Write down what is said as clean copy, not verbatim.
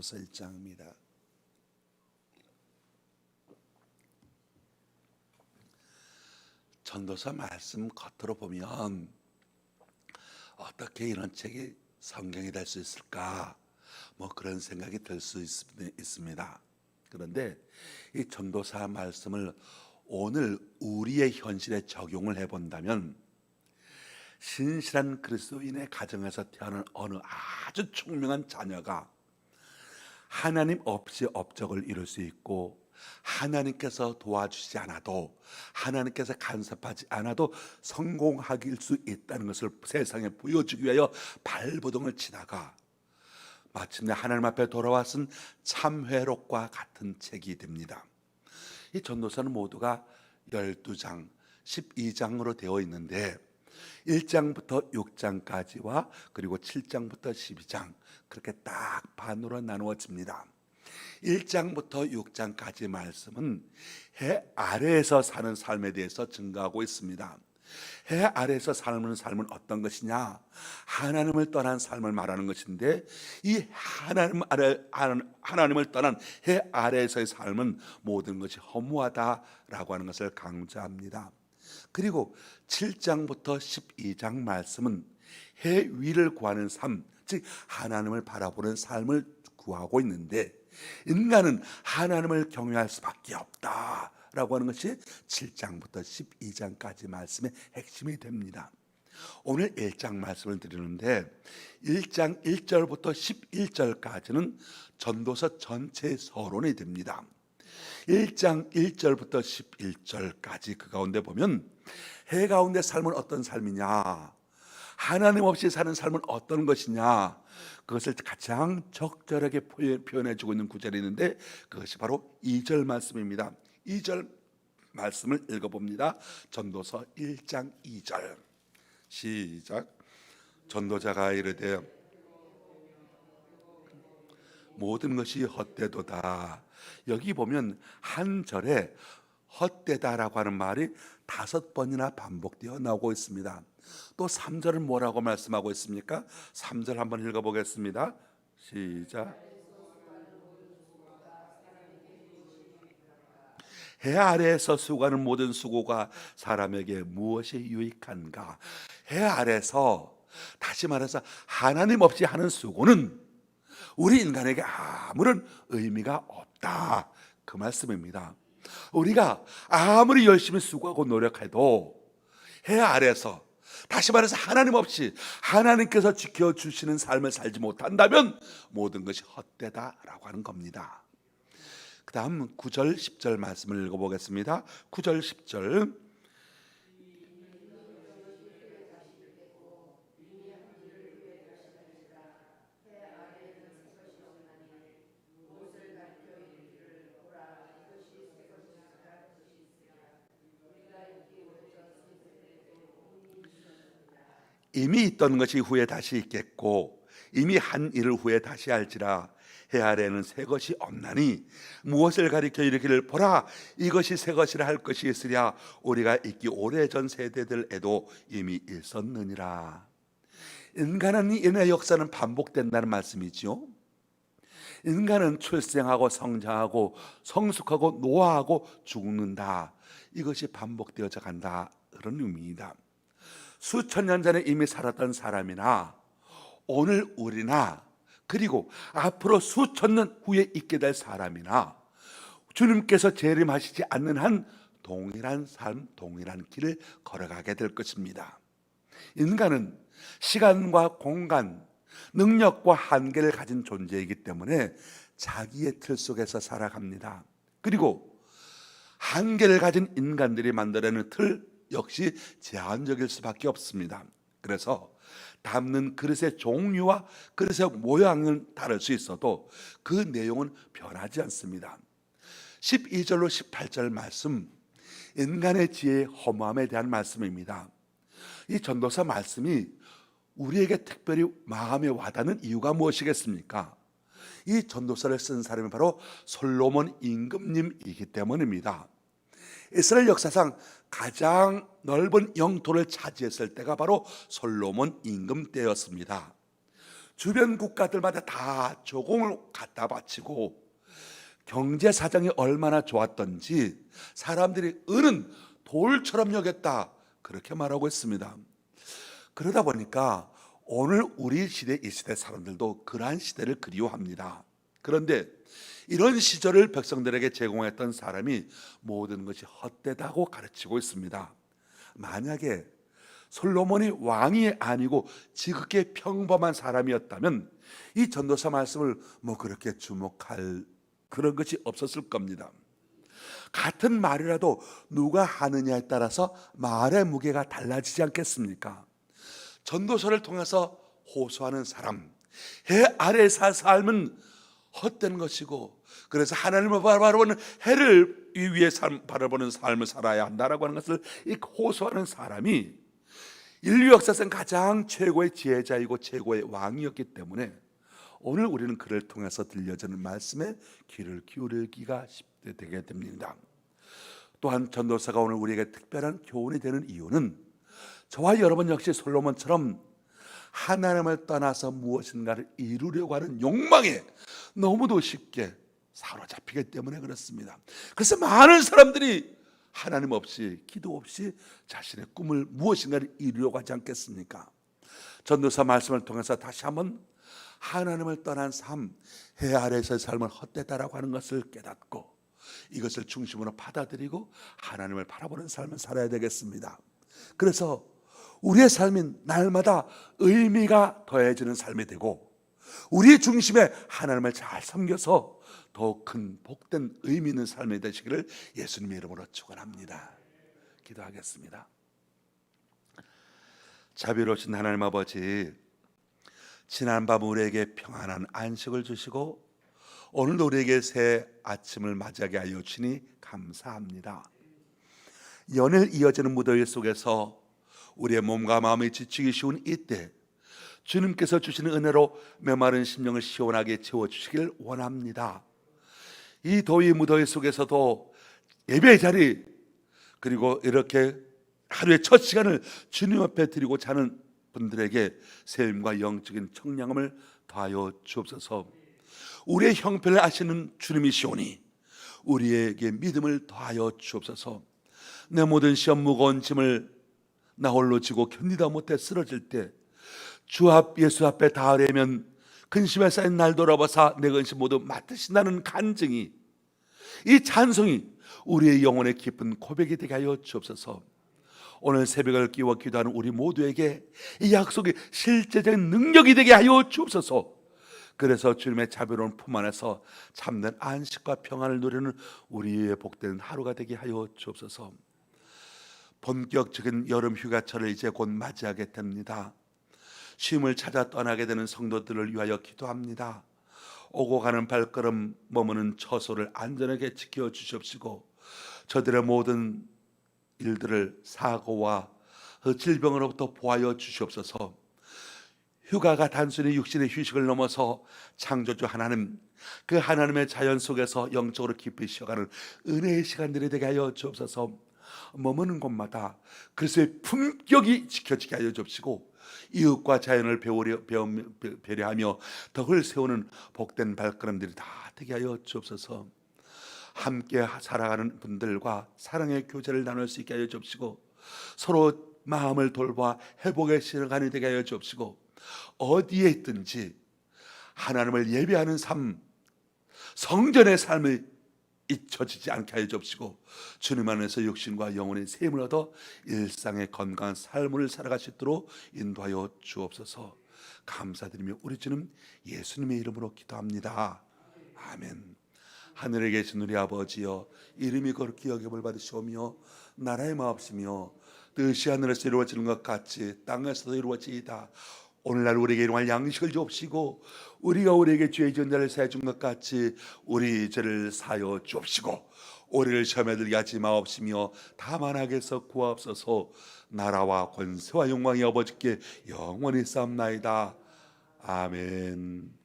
전도서 1장입니다. 전도서 말씀 겉으로 보면 어떻게 이런 책이 성경이 될 수 있을까? 그런 생각이 들 수 있습니다. 그런데 이 전도서 말씀을 오늘 우리의 현실에 적용을 해본다면, 신실한 그리스도인의 가정에서 태어난 어느 아주 총명한 자녀가 하나님 없이 업적을 이룰 수 있고, 하나님께서 도와주지 않아도, 하나님께서 간섭하지 않아도 성공하길 수 있다는 것을 세상에 보여주기 위하여 발버둥을 치다가 마침내 하나님 앞에 돌아와 쓴 참회록과 같은 책이 됩니다. 이 전도서는 모두가 12장, 12장으로 되어 있는데 1장부터 6장까지와 그리고 7장부터 12장, 그렇게 딱 반으로 나누어집니다. 1장부터 6장까지 말씀은 해 아래에서 사는 삶에 대해서 증거하고 있습니다. 해 아래에서 사는 삶은 어떤 것이냐? 하나님을 떠난 삶을 말하는 것인데, 이 하나님을 떠난 해 아래에서의 삶은 모든 것이 허무하다라고 하는 것을 강조합니다. 그리고 7장부터 12장 말씀은 해 위를 구하는 삶, 즉 하나님을 바라보는 삶을 구하고 있는데, 인간은 하나님을 경외할 수밖에 없다라고 하는 것이 7장부터 12장까지 말씀의 핵심이 됩니다. 오늘 1장 말씀을 드리는데 1장 1절부터 11절까지는 전도서 전체 서론이 됩니다. 1장 1절부터 11절까지 그 가운데 보면, 해 가운데 삶은 어떤 삶이냐, 하나님 없이 사는 삶은 어떤 것이냐, 그것을 가장 적절하게 표현해주고 있는 구절이 있는데, 그것이 바로 2절 말씀입니다. 2절 말씀을 읽어봅니다. 전도서 1장 2절 시작. 전도자가 이르되 모든 것이 헛되도다. 여기 보면 한 절에 헛되다라고 하는 말이 5번이나 반복되어 나오고 있습니다. 또 3절은 뭐라고 말씀하고 있습니까? 3절 한번 읽어보겠습니다. 시작. 해 아래에서 수고하는 모든 수고가 사람에게 무엇이 유익한가? 해 아래에서, 다시 말해서 하나님 없이 하는 수고는 우리 인간에게 아무런 의미가 없다, 그 말씀입니다. 우리가 아무리 열심히 수고하고 노력해도 해 아래에서, 다시 말해서 하나님 없이 하나님께서 지켜주시는 삶을 살지 못한다면 모든 것이 헛되다라고 하는 겁니다. 그 다음 9절 10절 말씀을 읽어보겠습니다. 9절 10절 이미 있던 것이 후에 다시 있겠고, 이미 한 일을 후에 다시 할지라. 해 아래에는 새 것이 없나니 무엇을 가리켜 이르기를 보라 이것이 새 것이라 할 것이 있으랴. 우리가 있기 오래전 세대들에도 이미 있었느니라. 인간은 인의 역사는 반복된다는 말씀이죠. 인간은 출생하고 성장하고 성숙하고 노화하고 죽는다. 이것이 반복되어져 간다, 그런 의미입니다. 수천 년 전에 이미 살았던 사람이나 오늘 우리나, 그리고 앞으로 수천 년 후에 있게 될 사람이나 주님께서 재림하시지 않는 한 동일한 삶, 동일한 길을 걸어가게 될 것입니다. 인간은 시간과 공간, 능력과 한계를 가진 존재이기 때문에 자기의 틀 속에서 살아갑니다. 그리고 한계를 가진 인간들이 만들어내는 틀 역시 제한적일 수밖에 없습니다. 그래서 담는 그릇의 종류와 그릇의 모양은 다를 수 있어도 그 내용은 변하지 않습니다. 12절로 18절 말씀, 인간의 지혜의 허무함에 대한 말씀입니다. 이 전도서 말씀이 우리에게 특별히 마음에 와닿는 이유가 무엇이겠습니까? 이 전도서를 쓴 사람이 바로 솔로몬 임금님이기 때문입니다. 이스라엘 역사상 가장 넓은 영토를 차지했을 때가 바로 솔로몬 임금 때였습니다. 주변 국가들마다 다 조공을 갖다 바치고 경제 사정이 얼마나 좋았던지 사람들이 은은 돌처럼 여겼다, 그렇게 말하고 있습니다. 그러다 보니까 오늘 우리 시대, 이 시대 사람들도 그러한 시대를 그리워합니다. 그런데 이런 시절을 백성들에게 제공했던 사람이 모든 것이 헛되다고 가르치고 있습니다. 만약에 솔로몬이 왕이 아니고 지극히 평범한 사람이었다면 이 전도서 말씀을 그렇게 주목할 그런 것이 없었을 겁니다. 같은 말이라도 누가 하느냐에 따라서 말의 무게가 달라지지 않겠습니까? 전도서를 통해서 호소하는 사람, 해 아래에서 삶은 헛된 것이고, 그래서 하나님을 바라보는 해를 위에 바라보는 삶을 살아야 한다라고 하는 것을 호소하는 사람이 인류 역사상 가장 최고의 지혜자이고 최고의 왕이었기 때문에 오늘 우리는 그를 통해서 들려주는 말씀에 귀를 기울이기가 쉽게 되게 됩니다. 또한 전도서가 오늘 우리에게 특별한 교훈이 되는 이유는 저와 여러분 역시 솔로몬처럼 하나님을 떠나서 무엇인가를 이루려고 하는 욕망에 너무도 쉽게 사로잡히기 때문에 그렇습니다. 그래서 많은 사람들이 하나님 없이, 기도 없이 자신의 꿈을, 무엇인가를 이루려고 하지 않겠습니까? 전도서 말씀을 통해서 다시 한번 하나님을 떠난 삶, 해 아래에서의 삶은 헛되다라고 하는 것을 깨닫고 이것을 중심으로 받아들이고 하나님을 바라보는 삶을 살아야 되겠습니다. 그래서 우리의 삶이 날마다 의미가 더해지는 삶이 되고 우리의 중심에 하나님을 잘 섬겨서 더욱 큰 복된 의미 있는 삶이 되시기를 예수님의 이름으로 축원합니다. 기도하겠습니다. 자비로우신 하나님 아버지, 지난밤 우리에게 평안한 안식을 주시고 오늘도 우리에게 새 아침을 맞이하게 하여 주시니 감사합니다. 연일 이어지는 무더위 속에서 우리의 몸과 마음이 지치기 쉬운 이때 주님께서 주시는 은혜로 메마른 심령을 시원하게 채워주시길 원합니다. 이 더위 무더위 속에서도 예배의 자리, 그리고 이렇게 하루의 첫 시간을 주님 앞에 드리고 자는 분들에게 세임과 영적인 청량함을 더하여 주옵소서. 우리의 형편을 아시는 주님이시오니 우리에게 믿음을 더하여 주옵소서. 내 모든 시험 무거운 짐을 나 홀로 지고 견디다 못해 쓰러질 때 주 앞 예수 앞에 닿으려면 근심에 쌓인 날 돌아보사 내 근심 모두 맡으신다는 간증이, 이 찬송이 우리의 영혼의 깊은 고백이 되게 하여 주옵소서. 오늘 새벽을 끼워 기도하는 우리 모두에게 이 약속이 실제적인 능력이 되게 하여 주옵소서. 그래서 주님의 자비로운 품 안에서 참된 안식과 평안을 누리는 우리의 복된 하루가 되게 하여 주옵소서. 본격적인 여름 휴가철을 이제 곧 맞이하게 됩니다. 쉼을 찾아 떠나게 되는 성도들을 위하여 기도합니다. 오고 가는 발걸음 머무는 처소를 안전하게 지켜주시옵시고 저들의 모든 일들을 사고와 질병으로부터 보호하여 주시옵소서. 휴가가 단순히 육신의 휴식을 넘어서 창조주 하나님, 그 하나님의 자연 속에서 영적으로 깊이 쉬어가는 은혜의 시간들이 되게 하여 주옵소서. 머무는 곳마다 그리스도의 품격이 지켜지게 하여 주옵시고 이웃과 자연을 배려하며 덕을 세우는 복된 발걸음들이 다 되게 하여 주옵소서. 함께 살아가는 분들과 사랑의 교제를 나눌 수 있게 하여 주옵시고 서로 마음을 돌봐 회복의 시간이 되게 하여 주옵시고 어디에 있든지 하나님을 예배하는 삶, 성전의 삶을 잊혀지지 않게 하여 주옵시고 주님 안에서 육신과 영혼의 셈을 얻어 일상의 건강한 삶을 살아갈 수 있도록 인도하여 주옵소서. 감사드리며 우리 주님 예수님의 이름으로 기도합니다. 아멘. 하늘에 계신 우리 아버지여, 이름이 거룩히 여김을 받으시오며 나라의 마옵시며 뜻이 하늘에서 이루어지는 것 같이 땅에서도 이루어지이다. 오늘날 우리에게 일용할 양식을 주옵시고 우리가 우리에게 죄 지은 자를 사해 준 것 같이 우리 죄를 사여 주옵시고 우리를 시험에 들게 하지 마옵시며 다만 악에서 구하옵소서. 나라와 권세와 영광이 아버지께 영원히 쌓옵나이다. 아멘.